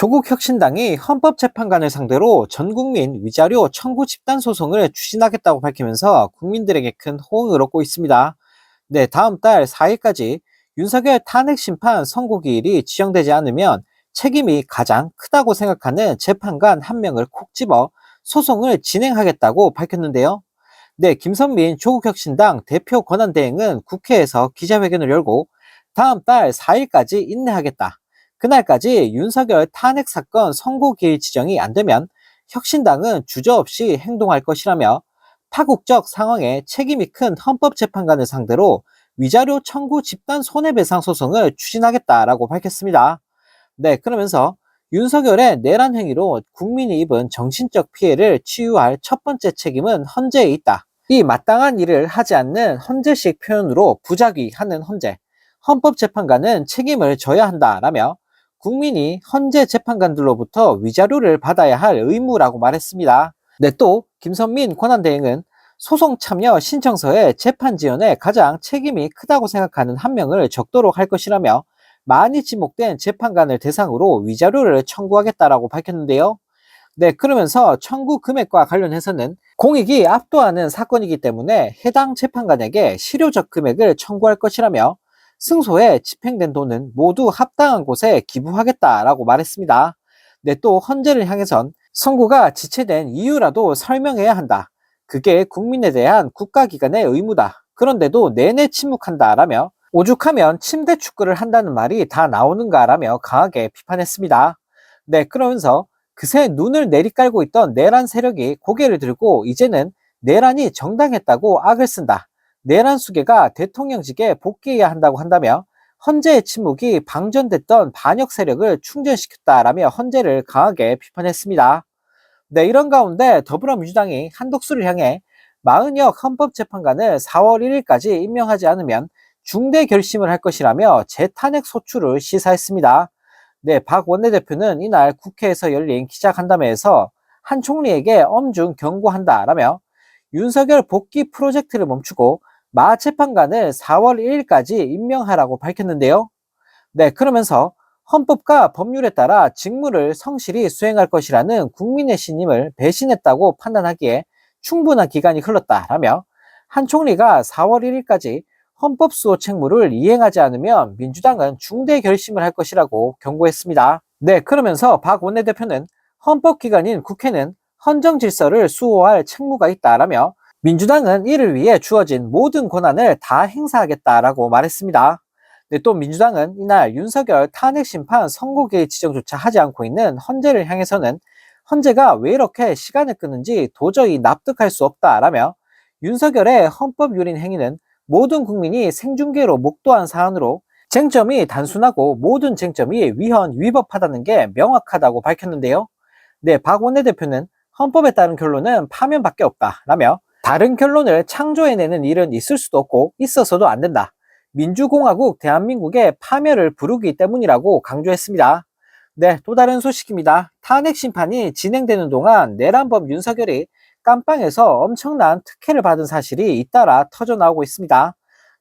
조국 혁신당이 헌법재판관을 상대로 전국민 위자료 청구 집단 소송을 추진하겠다고 밝히면서 국민들에게 큰 호응을 얻고 있습니다. 네, 다음 달 4일까지 윤석열 탄핵 심판 선고기일이 지정되지 않으면 책임이 가장 크다고 생각하는 재판관 한 명을 콕 집어 소송을 진행하겠다고 밝혔는데요. 네, 김선민 조국혁신당 대표 권한대행은 국회에서 기자회견을 열고 다음 달 4일까지 인내하겠다. 그날까지 윤석열 탄핵 사건 선고기일 지정이 안 되면 혁신당은 주저없이 행동할 것이라며 파국적 상황에 책임이 큰 헌법재판관을 상대로 위자료 청구 집단 손해배상 소송을 추진하겠다라고 밝혔습니다. 네, 그러면서 윤석열의 내란 행위로 국민이 입은 정신적 피해를 치유할 첫 번째 책임은 헌재에 있다. 이 마땅한 일을 하지 않는 헌재식 표현으로 부작위하는 헌재, 헌법재판관은 책임을 져야 한다라며 국민이 헌재 재판관들로부터 위자료를 받아야 할 의무라고 말했습니다. 네, 또 김선민 권한대행은 소송 참여 신청서에 재판 지연에 가장 책임이 크다고 생각하는 한 명을 적도록 할 것이라며 많이 지목된 재판관을 대상으로 위자료를 청구하겠다라고 밝혔는데요. 네, 그러면서 청구 금액과 관련해서는 공익이 압도하는 사건이기 때문에 해당 재판관에게 실효적 금액을 청구할 것이라며 승소에 집행된 돈은 모두 합당한 곳에 기부하겠다라고 말했습니다. 네, 또 헌재를 향해선 선고가 지체된 이유라도 설명해야 한다. 그게 국민에 대한 국가기관의 의무다. 그런데도 내내 침묵한다라며 오죽하면 침대 축구를 한다는 말이 다 나오는가라며 강하게 비판했습니다. 네, 그러면서 그새 눈을 내리깔고 있던 내란 세력이 고개를 들고 이제는 내란이 정당했다고 악을 쓴다. 내란 수괴가 대통령직에 복귀해야 한다고 한다며 헌재의 침묵이 방전됐던 반역 세력을 충전시켰다라며 헌재를 강하게 비판했습니다. 네, 이런 가운데 더불어민주당이 한덕수를 향해 마은혁 헌법재판관을 4월 1일까지 임명하지 않으면 중대 결심을 할 것이라며 재탄핵 소추를 시사했습니다. 네, 박 원내대표는 이날 국회에서 열린 기자간담회에서 한 총리에게 엄중 경고한다라며 윤석열 복귀 프로젝트를 멈추고 마 재판관을 4월 1일까지 임명하라고 밝혔는데요. 네, 그러면서 헌법과 법률에 따라 직무를 성실히 수행할 것이라는 국민의 신임을 배신했다고 판단하기에 충분한 기간이 흘렀다라며 한 총리가 4월 1일까지 헌법수호 책무를 이행하지 않으면 민주당은 중대 결심을 할 것이라고 경고했습니다. 네, 그러면서 박 원내대표는 헌법기관인 국회는 헌정 질서를 수호할 책무가 있다라며 민주당은 이를 위해 주어진 모든 권한을 다 행사하겠다라고 말했습니다. 네, 또 민주당은 이날 윤석열 탄핵 심판 선고기일 지정조차 하지 않고 있는 헌재를 향해서는 헌재가 왜 이렇게 시간을 끄는지 도저히 납득할 수 없다라며 윤석열의 헌법 유린 행위는 모든 국민이 생중계로 목도한 사안으로 쟁점이 단순하고 모든 쟁점이 위헌 위법하다는 게 명확하다고 밝혔는데요. 네, 박 원내대표는 헌법에 따른 결론은 파면밖에 없다라며 다른 결론을 창조해내는 일은 있을 수도 없고 있어서도 안 된다. 민주공화국 대한민국의 파멸을 부르기 때문이라고 강조했습니다. 네, 또 다른 소식입니다. 탄핵 심판이 진행되는 동안 내란범 윤석열이 깜빵에서 엄청난 특혜를 받은 사실이 잇따라 터져 나오고 있습니다.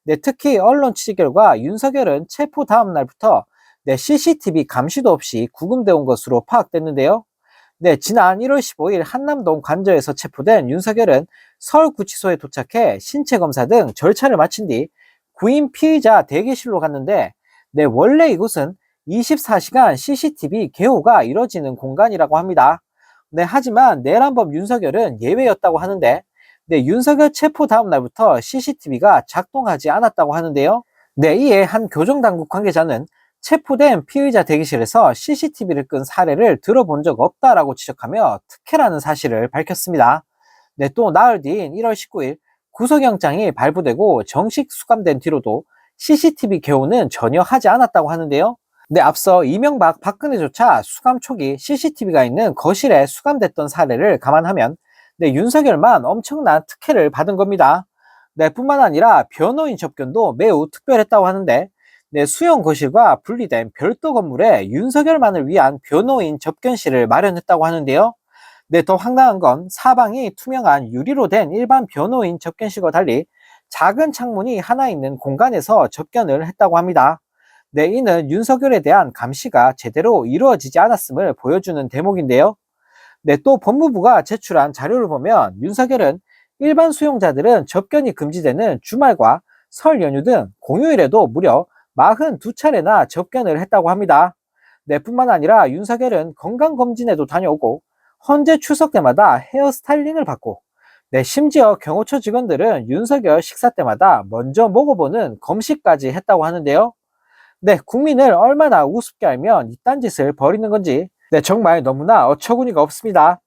네, 특히 언론 취재 결과 윤석열은 체포 다음 날부터 CCTV 감시도 없이 구금돼 온 것으로 파악됐는데요. 네, 지난 1월 15일 한남동 관저에서 체포된 윤석열은 서울구치소에 도착해 신체 검사 등 절차를 마친 뒤 구인 피의자 대기실로 갔는데 원래 이곳은 24시간 CCTV 개호가 이뤄지는 공간이라고 합니다. 네, 하지만 내란범 윤석열은 예외였다고 하는데 윤석열 체포 다음 날부터 CCTV가 작동하지 않았다고 하는데요. 네, 이에 한 교정당국 관계자는 체포된 피의자 대기실에서 CCTV를 끈 사례를 들어본 적 없다라고 지적하며 특혜라는 사실을 밝혔습니다. 네, 또 나흘 뒤인 1월 19일 구속영장이 발부되고 정식 수감된 뒤로도 CCTV 개호는 전혀 하지 않았다고 하는데요. 네, 앞서 이명박 박근혜조차 수감 초기 CCTV가 있는 거실에 수감됐던 사례를 감안하면 윤석열만 엄청난 특혜를 받은 겁니다. 네, 뿐만 아니라 변호인 접견도 매우 특별했다고 하는데 수용 거실과 분리된 별도 건물에 윤석열만을 위한 변호인 접견실을 마련했다고 하는데요. 네, 더 황당한 건 사방이 투명한 유리로 된 일반 변호인 접견실과 달리 작은 창문이 하나 있는 공간에서 접견을 했다고 합니다. 네, 이는 윤석열에 대한 감시가 제대로 이루어지지 않았음을 보여주는 대목인데요. 네, 또 법무부가 제출한 자료를 보면 윤석열은 일반 수용자들은 접견이 금지되는 주말과 설 연휴 등 공휴일에도 무려 42차례나 접견을 했다고 합니다. 네, 뿐만 아니라 윤석열은 건강검진에도 다녀오고 헌재 출석 때마다 헤어스타일링을 받고 네, 심지어 경호처 직원들은 윤석열 식사 때마다 먼저 먹어보는 검시까지 했다고 하는데요. 네, 국민을 얼마나 우습게 알면 이딴 짓을 벌이는 건지 네, 정말 너무나 어처구니가 없습니다.